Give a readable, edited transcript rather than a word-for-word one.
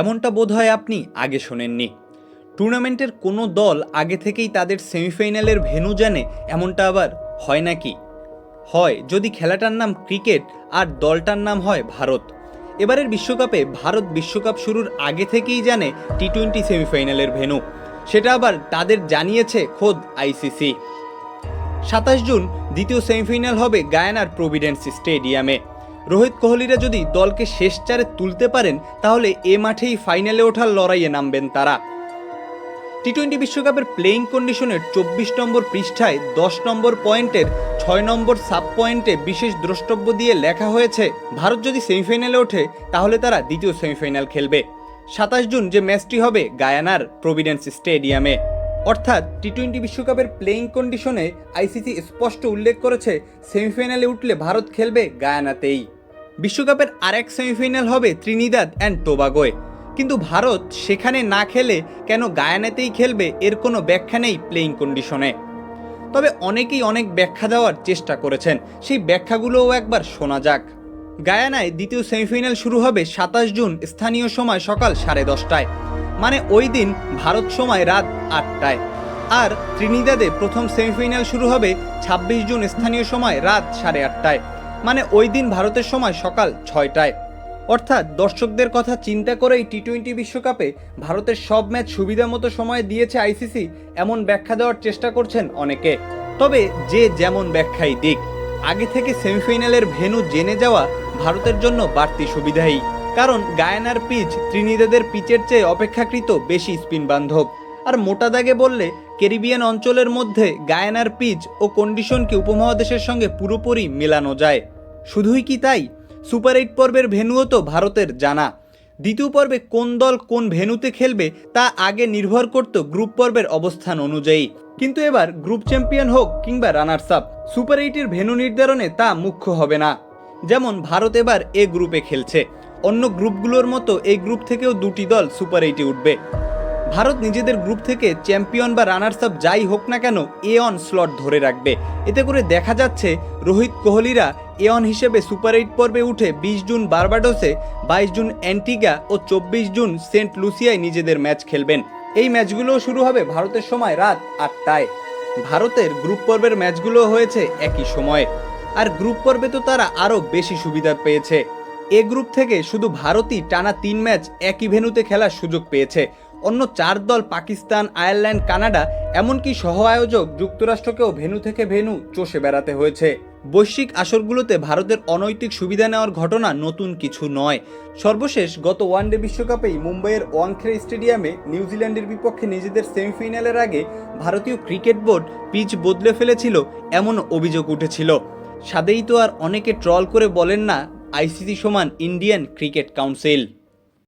এমনটা বোধহয় আপনি আগে শোনেননি। টুর্নামেন্টের কোনো দল আগে থেকেই তাদের সেমিফাইনালের ভেন্যু জানে, এমনটা আবার হয় নাকি? হয়, যদি খেলাটার নাম ক্রিকেট আর দলটার নাম হয় ভারত। এবারের বিশ্বকাপে ভারত বিশ্বকাপ শুরুর আগে থেকেই জানে টি-20 সেমিফাইনালের ভেন্যু। সেটা আবার তাদের জানিয়েছে খোদ আইসিসি। 27 জুন দ্বিতীয় সেমিফাইনাল হবে গায়ানার প্রভিডেন্স স্টেডিয়ামে। রোহিত কোহলিরা যদি দলকে শেষ চারে তুলতে পারেন, তাহলে এ মাঠেই ফাইনালে ওঠার লড়াইয়ে নামবেন তারা। টি-20 বিশ্বকাপের প্লেইং কন্ডিশনের 24 নম্বর পৃষ্ঠায় 10 নম্বর পয়েন্টের 6 নম্বর সাব পয়েন্টে বিশেষ দ্রষ্টব্য দিয়ে লেখা হয়েছে, ভারত যদি সেমিফাইনালে ওঠে তাহলে তারা দ্বিতীয় সেমিফাইনাল খেলবে। 27 জুন যে ম্যাচটি হবে গায়ানার প্রভিডেন্স স্টেডিয়ামে। অর্থাৎ টি-20 বিশ্বকাপের প্লেইং কন্ডিশনে আইসিসি স্পষ্ট উল্লেখ করেছে সেমিফাইনালে উঠলে ভারত খেলবে গায়ানাতেই। বিশ্বকাপের আরেক সেমিফাইনাল হবে ত্রিনিদাদ অ্যান্ড টোবাগোয়। কিন্তু ভারত সেখানে না খেলে কেন গায়ানাতেই খেলবে, এর কোনো ব্যাখ্যা নেই প্লেইং কন্ডিশনে। তবে অনেকেই অনেক ব্যাখ্যা দেওয়ার চেষ্টা করেছেন, সেই ব্যাখ্যাগুলোও একবার শোনা যাক। গায়ানায় দ্বিতীয় সেমিফাইনাল শুরু হবে 27 জুন স্থানীয় সময় সকাল 10:30টায়, মানে ওই দিন ভারত সময় রাত 8টায়। আর ত্রিনিদাদে প্রথম সেমিফাইনাল শুরু হবে 26 জুন স্থানীয় সময় রাত 8:30টায়, মানে ওই দিন ভারতের সময় সকাল 6টায়। অর্থাৎ দর্শকদের কথা চিন্তা করেই টি-20 বিশ্বকাপে ভারতের সব ম্যাচ সুবিধা মতো সময় দিয়েছে আইসিসি, এমন ব্যাখ্যা দেওয়ার চেষ্টা করছেন অনেকে। তবে যে যেমন ব্যাখ্যাই দিক, আগে থেকে সেমিফাইনালের ভেন্যু জেনে যাওয়া ভারতের জন্য বাড়তি সুবিধাই। কারণ গায়ানার পিচ ত্রিনিদাদের পিচের চেয়ে অপেক্ষাকৃত বেশি স্পিন বান্ধব। আর মোটা দাগে বললে ক্যারিবিয়ান অঞ্চলের মধ্যে গায়ানার পিচ ও কন্ডিশনকে উপমহাদেশের সঙ্গে পুরোপুরি মেলানো যায়। শুধুই কি তাই, সুপার 8 পর্বের ভেন্যুও তো ভারতের জানা। দ্বিতীয় পর্বে কোন দল কোন ভেন্যুতে খেলবে তা আগে নির্ভর করত গ্রুপ পর্বের অবস্থান অনুযায়ী। কিন্তু এবার গ্রুপ চ্যাম্পিয়ন হোক কিংবা রানার্স আপ, সুপার 8-এর ভেন্যু নির্ধারণে তা মুখ্য হবে না। যেমন ভারত এবার এ গ্রুপে খেলছে, অন্য গ্রুপগুলোর মতো এই গ্রুপ থেকেও দুটি দল সুপার 8-এ উঠবে। ভারত নিজেদের গ্রুপ থেকে চ্যাম্পিয়ন বা রানার্স আপ যাই হোক না কেন A1 স্লট ধরে রাখবে। এতে করে দেখা যাচ্ছে রোহিত কোহলিরা A1 হিসেবে সুপার 8 পর্বে উঠে 20 জুন বার্বাডোসে, 22 জুন অ্যান্টিগা ও 24 জুন সেন্ট লুসিয়ায় নিজেদের ম্যাচ খেলবেন। এই ম্যাচগুলোও শুরু হবে ভারতের সময় রাত 8টায়। ভারতের গ্রুপ পর্বের ম্যাচগুলো হয়েছে একই সময়ে। আর গ্রুপ পর্বে তো তারা আরও বেশি সুবিধা পেয়েছে। এ গ্রুপ থেকে শুধু ভারতই টানা 3 ম্যাচ একই ভেন্যুতে খেলার সুযোগ পেয়েছে। অন্য 4 দল পাকিস্তান, আয়ারল্যান্ড, কানাডা, এমনকি সহ আয়োজক যুক্তরাষ্ট্রকেও ভেন্যু থেকে ভেন্যু চষে বেড়াতে হয়েছে। বৈশ্বিক আসরগুলোতে ভারতের অনৈতিক সুবিধা নেওয়ার ঘটনা নতুন কিছু নয়। সর্বশেষ গত ওয়ানডে বিশ্বকাপেই মুম্বাইয়ের ওয়াংখেড়ে স্টেডিয়ামে নিউজিল্যান্ডের বিপক্ষে নিজেদের সেমিফাইনালের আগে ভারতীয় ক্রিকেট বোর্ড পিচ বদলে ফেলেছিল, এমন অভিযোগ উঠেছিল। সাদেই তো আর অনেকে ট্রল করে বলেন না আইসিসি সমান ইন্ডিয়ান ক্রিকেট কাউন্সিল।